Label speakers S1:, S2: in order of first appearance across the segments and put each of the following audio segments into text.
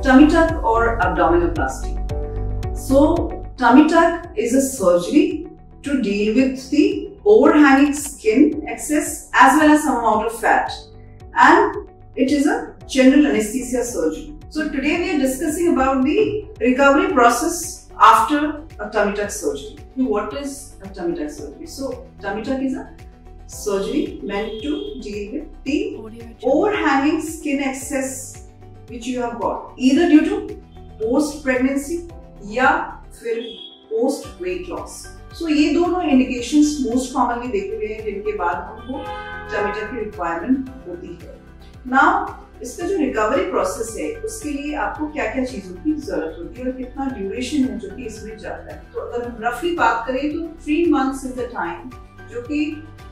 S1: tummy tuck or abdominoplasty. So tummy tuck is a surgery to deal with the overhanging skin excess as well as some amount of fat, and it is a general anesthesia surgery. So today we are discussing about the recovery process after a tummy tuck surgery. What is a tummy tuck surgery? So tummy tuck is a surgery meant to deal with the overhanging skin excess which you have got either due to post pregnancy या फिर post weight loss. So ये दोनों indications most commonly देखे गए हैं जिनके बाद हमको tummy tuck की requirement होती है. Now इसका जो रिकवरी प्रोसेस है उसके लिए आपको क्या क्या चीजों की जरूरत होती है और कितना ड्यूरेशन है जो कि इसमें जाता है. तो अगर हम रफली बात करें तो 3 months इज द टाइम जो कि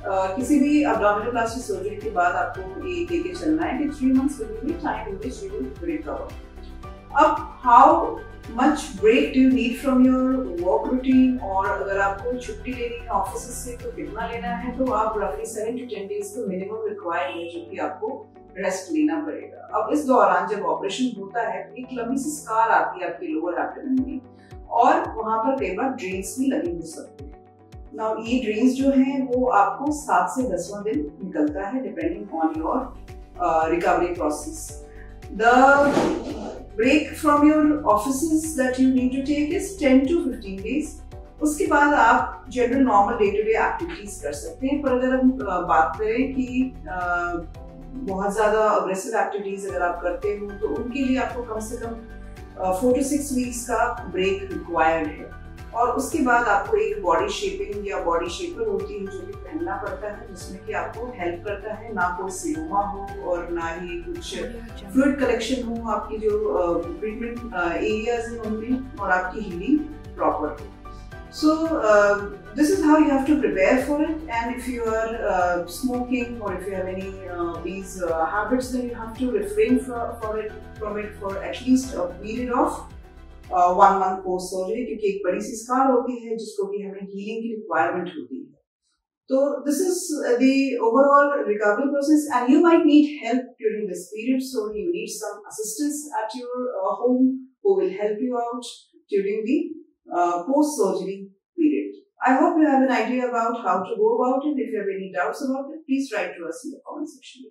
S1: किसी भी abdominoplasty सर्जरी के बाद आपको ये लेके चलना है कि 3 months will be time in which you will recover. अब how much break do you need from your work routine, और अगर आपको छुट्टी लेनी है ऑफिस से तो कितना लेना है, तो आप रफली 7 to 10 days तो मिनिमम रिक्वायर्ड है जो कि आपको रेस्ट लेना पड़ेगा. अब इस दौरान जब ऑपरेशन होता है एक लंबी सी स्कार आती है आपके लोअर एब्डोमेन में और वहां पर कई बार ड्रेन्स भी लगे हो सकते हैं. नाउ ये ड्रेन्स जो हैं वो आपको 7 से 10वां दिन निकलता है depending on your recovery process. The break from your offices that you need to take is 10 to 15 days. उसके बाद आप general normal day to day activities कर सकते हैं. पर अगर हम बात करें कि बहुत ज्यादा अग्रेसिव एक्टिविटीज अगर आप करते हो तो उनके लिए आपको कम से कम 4 to 6 वीक्स का ब्रेक रिक्वायर्ड है. और उसके बाद आपको एक बॉडी शेपिंग या बॉडी शेपर होती है जो कि पहनना पड़ता है जिसमें कि आपको हेल्प करता है. ना कोई सीरोमा हो और ना ही कुछ फ्लूइड कलेक्शन हो आपकी जो ट्रीटमेंट एरियाज हैं उनमें, और आपकी हीलिंग प्रॉपर हो. So this is how you have to prepare for it, and if you are smoking or if you have any these habits, then you have to refrain from it for at least a period of 1 month post surgery, क्योंकि एक बड़ी सी scar होती है जिसको कि हमें healing की requirement होती है. तो this is the overall recovery process, and you might need help during this period, so you need some assistance at your home who will help you out during the post-surgery period. I hope you have an idea about how to go about it. If you have any doubts about it, please write to us in the comment section.